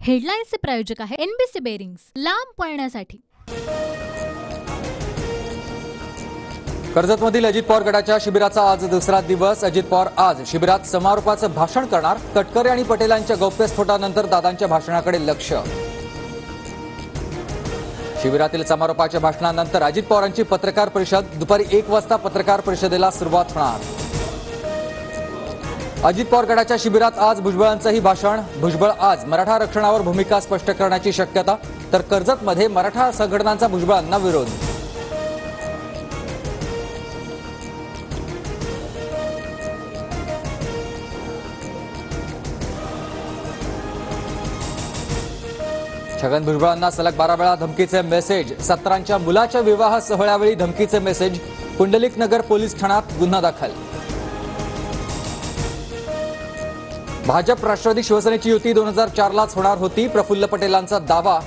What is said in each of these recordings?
हेडलाईन्सचे प्रायोजक आहे NBC bearings, लांब पळण्यासाठी। कर्जतमधील अजित पवार गटाच्या शिबिराचा आज दुसरा दिवस। अजित पवार आज शिबिरात समारोपाचं भाषण करणार। तटकरे आणि पटेलांच्या गौप्यस्फोटानंतर दादांच्या भाषणाकडे लक्ष। शिबिरातील समारोपाच्या भाषणानंतर अजित पवारांची पत्रकार परिषद। दुपारी 1 वाजता पत्रकार परिषदेला सुरुवात होणार। अजित पवार गटाच्या शिबिरात आज भुजबळांचंही भाषण। भुजबळ आज मराठा आरक्षणावर भूमिका स्पष्ट करण्याची शक्यता, तर कर्जतमध्ये मराठा संघटनांचा भुजबळांना विरोध। छगन भुजबळांना सलग 12 वेळा धमकीचे मेसेज। 17च्या मुलाच्या विवाह सोहळ्यावेळी धमकीचे मेसेज। पुंडलिक नगर पोलीस ठाण्यात गुन्हा दाखल। भाजप राष्ट्रवादी शिवसेनेची युती 2004लाच होणार होती, प्रफुल्ल पटेलांचा दावा।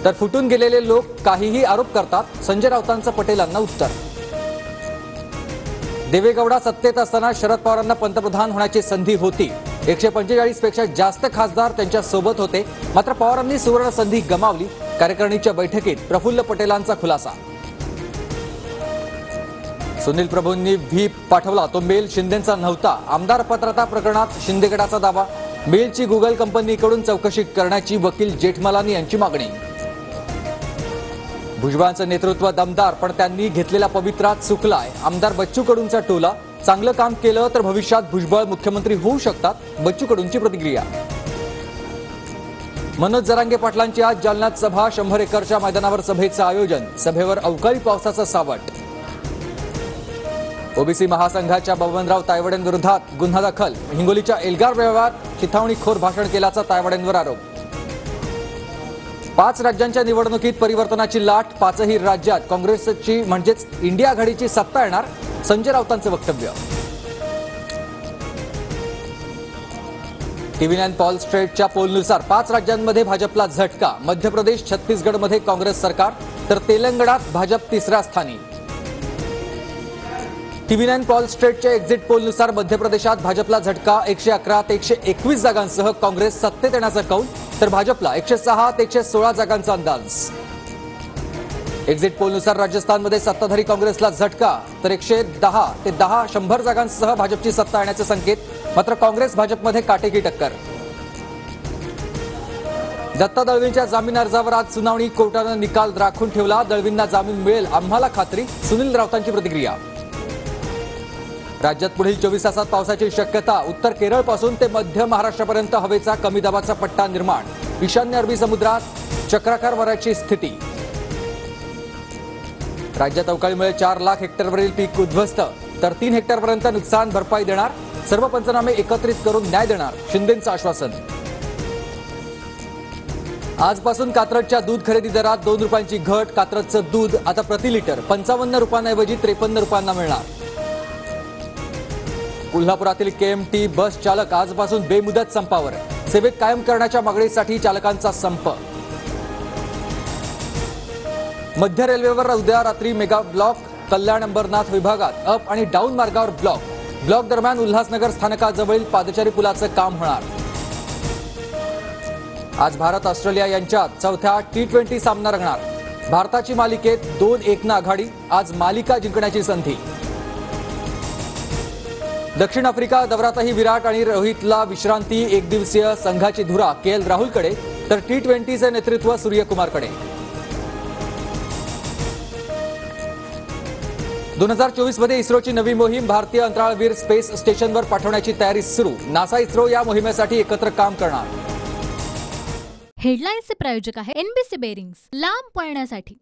तर फुटून गेलेले लोक काहीही आरोप करतात, संजय राऊतांचं पटेलांना उत्तर। देवेगौडा सत्तेत असताना शरद पवारांना पंतप्रधान होण्याची संधी होती। 145 पेक्षा जास्त खासदार त्यांच्या सोबत होते, मात्र पवारांनी सुवर्ण संधी गमावली। कार्यकारिणीच्या बैठकीत प्रफुल्ल पटेलांचा खुलासा। सुनील प्रभूंनी व्हीप पाठवला, तो मेल शिंदेंचा नव्हता। आमदार पात्रता प्रकरणात शिंदे गटाचा दावा। मेलची गुगल कंपनीकडून चौकशी करण्याची वकील जेठमलानी यांची मागणी। भुजबळांचं नेतृत्व दमदार, पण त्यांनी घेतलेला पवित्रा चुकलाय। आमदार बच्चू कडूंचा टोला। चांगलं काम केलं तर भविष्यात भुजबळ मुख्यमंत्री होऊ शकतात, बच्चू कडूंची प्रतिक्रिया। मनोज जरांगे पाटलांची आज जालन्यात सभा। 100 एकरच्या मैदानावर सभेचं आयोजन। सभेवर अवकाळी पावसाचं सावट। ओबीसी महासंघाच्या बबनराव तायवाडेंविरोधात गुन्हा दाखल। हिंगोलीच्या एल्गार व्यवहारात चिथावणीखोर भाषण केल्याचा तायवाडेंवर आरोप। 5 राज्यांच्या निवडणुकीत परिवर्तनाची लाट। 5ही राज्यात काँग्रेसची म्हणजेच इंडिया आघाडीची सत्ता येणार, संजय राऊतांचं वक्तव्य। TV9 पॉल स्ट्रेटच्या पोलनुसार 5 राज्यांमध्ये भाजपला झटका। मध्य प्रदेश, छत्तीसगडमध्ये काँग्रेस सरकार, तर तेलंगणात भाजप 3ऱ्या स्थानी। TV9 पॉल स्ट्रेटच्या एक्झिट पोलनुसार मध्य प्रदेशात भाजपला झटका। 111 ते 121 जागांसह काँग्रेस सत्तेत येण्याचा कौल, तर भाजपला 106 ते 116 जागांचा अंदाज। एक्झिट पोलनुसार राजस्थानमध्ये सत्ताधारी काँग्रेसला झटका, तर 110 ते 100 जागांसह भाजपची सत्ता येण्याचे संकेत, मात्र काँग्रेस भाजपमध्ये काटेकी टक्कर। दत्ता दळवींच्या जामीन अर्जावर आज सुनावणी। कोर्टानं निकाल राखून ठेवला। दळवींना जामीन मिळेल, आम्हाला खात्री, सुनील राऊतांची प्रतिक्रिया। राज्यात पुढील 24 तासात पावसाची शक्यता। उत्तर केरळपासून ते मध्य महाराष्ट्रापर्यंत हवेचा कमी दाबाचा पट्टा निर्माण। ईशान्य अरबी समुद्रात चक्राकार वाऱ्याची स्थिती। राज्यात अवकाळीमुळे 4 लाख हेक्टरवरील पीक उद्ध्वस्त, तर 3 हेक्टरपर्यंत नुकसान भरपाई देणार। सर्व पंचनामे एकत्रित करून न्याय देणार, शिंदेंचं आश्वासन। आजपासून कात्रजच्या दूध खरेदी दरात 2 रुपयांची घट। कात्रजचं दूध आता प्रति लिटर 55 रुपयांऐवजी 53 रुपयांना मिळणार। कोल्हापुरातील KMT बस चालक आजपासून बेमुदत संपावर। सेवेत कायम करण्याच्या मागणीसाठी चालकांचा संप। मध्य रेल्वेवर उद्या रात्री मेगा ब्लॉक। कल्याण अंबरनाथ विभागात अप आणि डाऊन मार्गावर ब्लॉक दरम्यान उल्हासनगर स्थानकाजवळील पादचारी पुलाचं काम होणार। आज भारत ऑस्ट्रेलिया यांच्यात चौथ्या T20 सामना रंगणार। भारताची मालिकेत 2-1 आघाडी। आज मालिका जिंकण्याची संधी। दक्षिण आफ्रिका दौऱ्यातही विराट आणि रोहितला विश्रांती। 1 दिवसीय संघाची धुरा KL राहुलकडे, तर T20चे नेतृत्व सूर्यकुमारकडे। 2024 मध्ये इस्रोची नवी मोहीम। भारतीय अंतराळवीर स्पेस स्टेशनवर पाठवण्याची तयारी सुरू। नासा इस्रो या मोहिमेसाठी एकत्र काम करणार। हेडलाईन्सचे प्रायोजक आहे एनबीसी बेरिंग्स, लांब पळण्यासाठी।